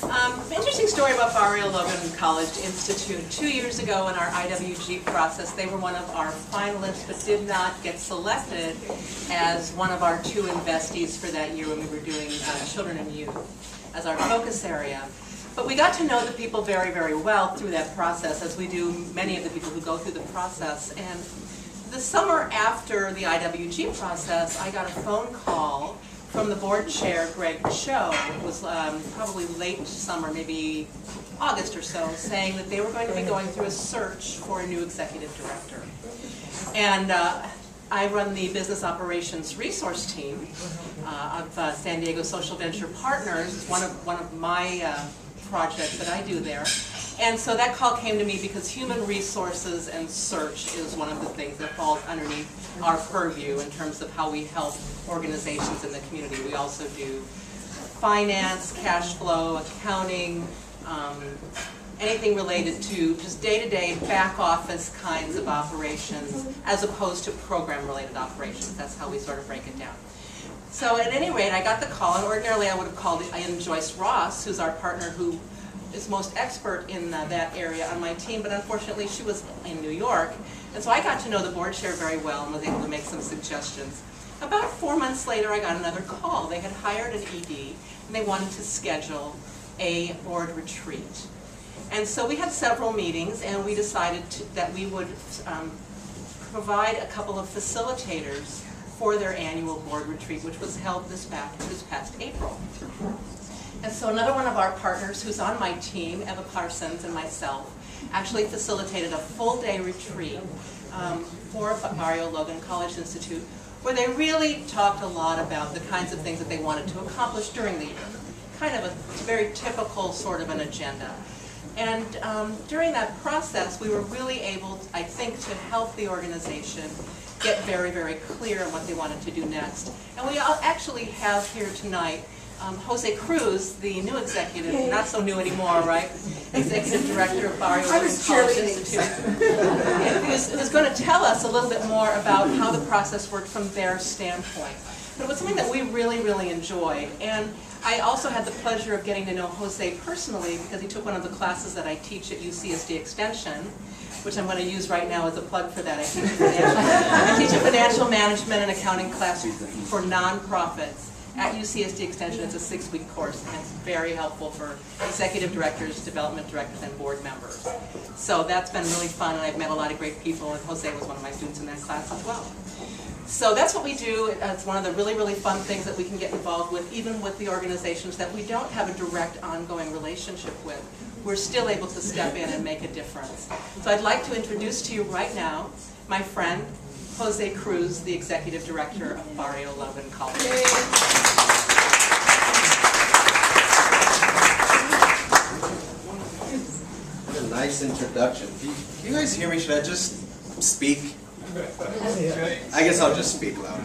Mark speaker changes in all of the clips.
Speaker 1: Interesting story about Barrio Logan College Institute. 2 years ago in our IWG process, they were one of our finalists but did not get selected as one of our 2 investees for that year when we were doing children and youth as our focus area. But we got to know the people very, very well through that process, as we do many of the people who go through the process. And the summer after the IWG process, I got a phone call from the board chair, Greg Cho. It was probably late summer, maybe August or so, saying that they were going to be going through a search for a new executive director. And I run the business operations resource team of San Diego Social Venture Partners, one of my projects that I do there. And so that call came to me because human resources and search is one of the things that falls underneath our purview in terms of how we help organizations in the community. We also do finance, cash flow, accounting, anything related to just day-to-day back office kinds of operations as opposed to program-related operations. That's how we sort of break it down. So at any rate, I got the call, and ordinarily I would have called in Joyce Ross, who's our partner who is most expert in that area on my team, but unfortunately she was in New York. And so I got to know the board chair very well and was able to make some suggestions. About 4 months later, I got another call. They had hired an ED, and they wanted to schedule a board retreat. And so we had several meetings, and we decided that we would provide a couple of facilitators for their annual board retreat, which was held this past April. And so another one of our partners who's on my team, Eva Parsons, and myself, actually facilitated a full-day retreat for Barrio Logan College Institute, where they really talked a lot about the kinds of things that they wanted to accomplish during the year. Kind of a very typical sort of an agenda. And during that process, we were really able, I think, to help the organization get very, very clear on what they wanted to do next. And we actually have here tonight Jose Cruz, the new executive, not so new anymore, right? Executive Director of Barrio Logan College Institute, who's going to tell us a little bit more about how the process worked from their standpoint. But it was something that we really, really enjoyed. And I also had the pleasure of getting to know Jose personally because he took one of the classes that I teach at UCSD Extension, which I'm going to use right now as a plug for that. I teach a financial management and accounting class for nonprofits at UCSD Extension. It's a 6-week course, and it's very helpful for executive directors, development directors, and board members. So that's been really fun, and I've met a lot of great people, and Jose was one of my students in that class as well. So that's what we do. It's one of the really, really fun things that we can get involved with, even with the organizations that we don't have a direct ongoing relationship with. We're still able to step in and make a difference. So I'd like to introduce to you right now my friend, Jose Cruz, the Executive Director of Barrio Logan College.
Speaker 2: What a nice introduction. Can you guys hear me? Should I just speak? I guess I'll just speak loudly.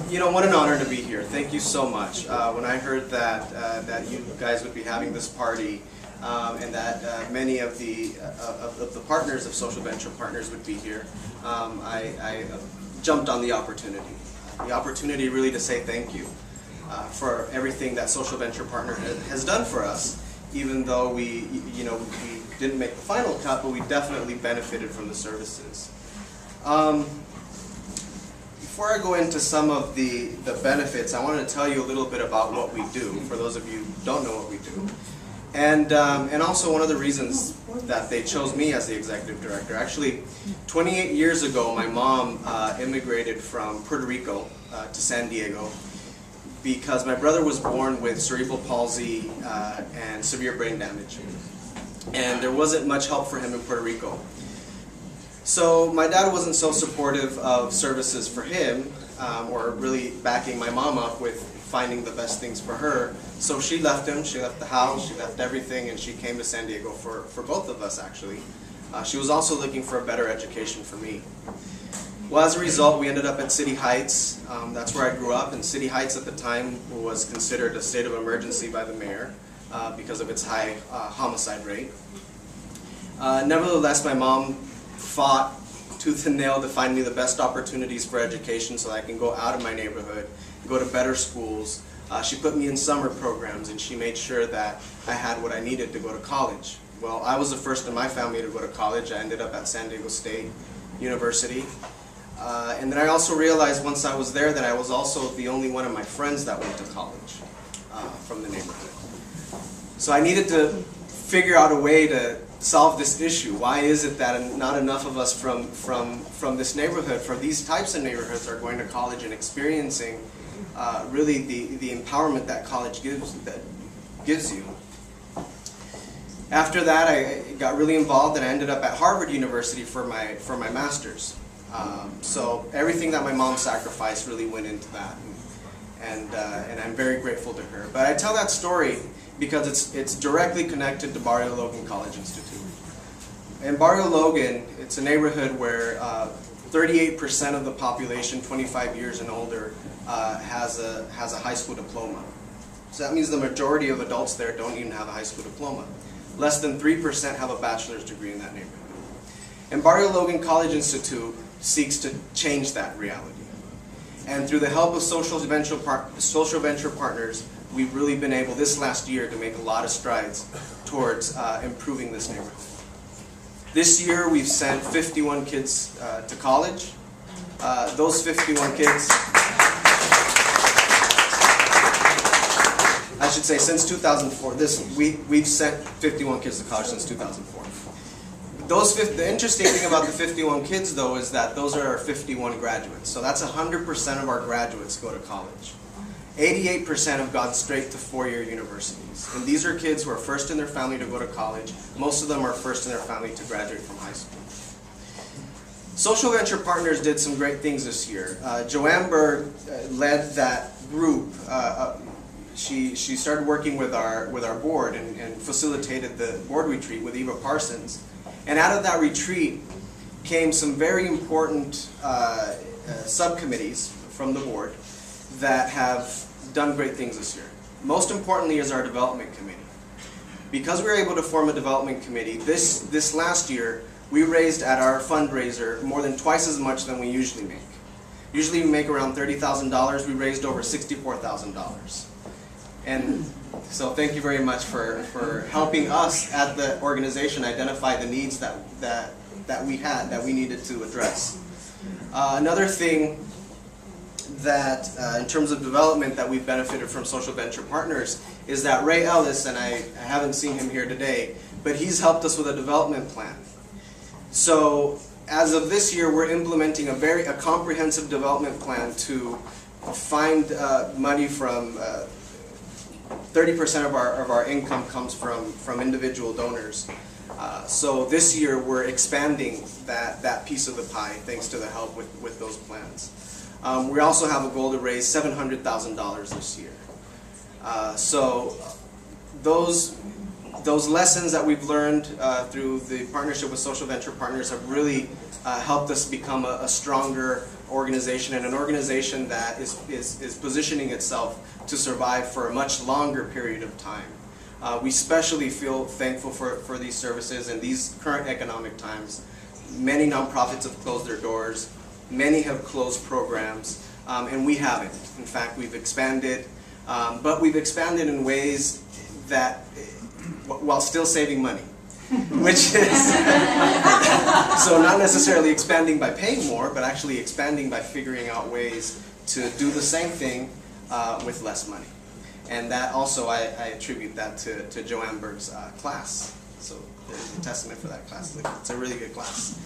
Speaker 2: You know, what an honor to be here. Thank you so much. When I heard that you guys would be having this party and that many of the partners of Social Venture Partners would be here, I jumped on the opportunity. The opportunity really to say thank you for everything that Social Venture Partner has done for us, even though we didn't make the final cut, but we definitely benefited from the services. Before I go into some of the benefits, I wanted to tell you a little bit about what we do, for those of you who don't know what we do. And also one of the reasons that they chose me as the executive director. Actually, 28 years ago, my mom immigrated from Puerto Rico to San Diego because my brother was born with cerebral palsy and severe brain damage. And there wasn't much help for him in Puerto Rico. So my dad wasn't so supportive of services for him, or really backing my mom up with finding the best things for her. So she left him, she left the house, she left everything, and she came to San Diego for both of us, actually. She was also looking for a better education for me. Well, as a result, we ended up at City Heights. That's where I grew up, and City Heights at the time was considered a state of emergency by the mayor because of its high homicide rate. Nevertheless, my mom fought tooth and nail to find me the best opportunities for education so that I can go out of my neighborhood, go to better schools, She put me in summer programs, and she made sure that I had what I needed to go to college. Well, I was the first in my family to go to college. I ended up at San Diego State University. And then I also realized once I was there that I was also the only one of my friends that went to college from the neighborhood. So I needed to figure out a way to solve this issue. Why is it that not enough of us from this neighborhood, from these types of neighborhoods, are going to college and experiencing really the empowerment that college gives you? After that, I got really involved, and I ended up at Harvard University for my master's. So everything that my mom sacrificed really went into that, and I'm very grateful to her. But I tell that story because it's directly connected to Barrio Logan College Institute. In Barrio Logan, it's a neighborhood where 38% of the population, 25 years and older, has a high school diploma. So that means the majority of adults there don't even have a high school diploma. Less than 3% have a bachelor's degree in that neighborhood. And Barrio Logan College Institute seeks to change that reality. And through the help of social venture partners, we've really been able this last year to make a lot of strides towards improving this neighborhood. This year we've sent 51 kids to college. Those 51 kids, I should say since 2004, we've sent 51 kids to college since 2004. The interesting thing about the 51 kids, though, is that those are our 51 graduates. So that's 100% of our graduates go to college. 88% have gone straight to four-year universities. And these are kids who are first in their family to go to college. Most of them are first in their family to graduate from high school. Social Venture Partners did some great things this year. JoAnne Berg led that group. She started working with our board and facilitated the board retreat with Eva Parsons. And out of that retreat came some very important subcommittees from the board that have done great things this year. Most importantly is our development committee. Because we were able to form a development committee, this last year we raised at our fundraiser more than twice as much than we usually make. Usually we make around $30,000, we raised over $64,000. And so thank you very much for helping us at the organization identify the needs that we needed to address. Another thing that in terms of development that we've benefited from Social Venture Partners is that Ray Ellis, and I haven't seen him here today, but he's helped us with a development plan. So as of this year, we're implementing a comprehensive development plan to find money from 30% of our income comes from individual donors. So this year we're expanding that piece of the pie thanks to the help with those plans. We also have a goal to raise $700,000 this year. So those lessons that we've learned through the partnership with Social Venture Partners have really helped us become a stronger organization, and an organization that is positioning itself to survive for a much longer period of time. We especially feel thankful for these services in these current economic times. Many nonprofits have closed their doors, many have closed programs, and we haven't. In fact, we've expanded, but we've expanded in ways that, while still saving money. Which is, so not necessarily expanding by paying more, but actually expanding by figuring out ways to do the same thing with less money. And that also, I attribute that to JoAnne Berg's class. So there's a testament for that class. It's a really good class.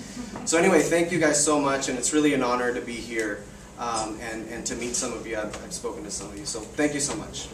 Speaker 2: So anyway, thank you guys so much, and it's really an honor to be here and to meet some of you. I've spoken to some of you, so thank you so much.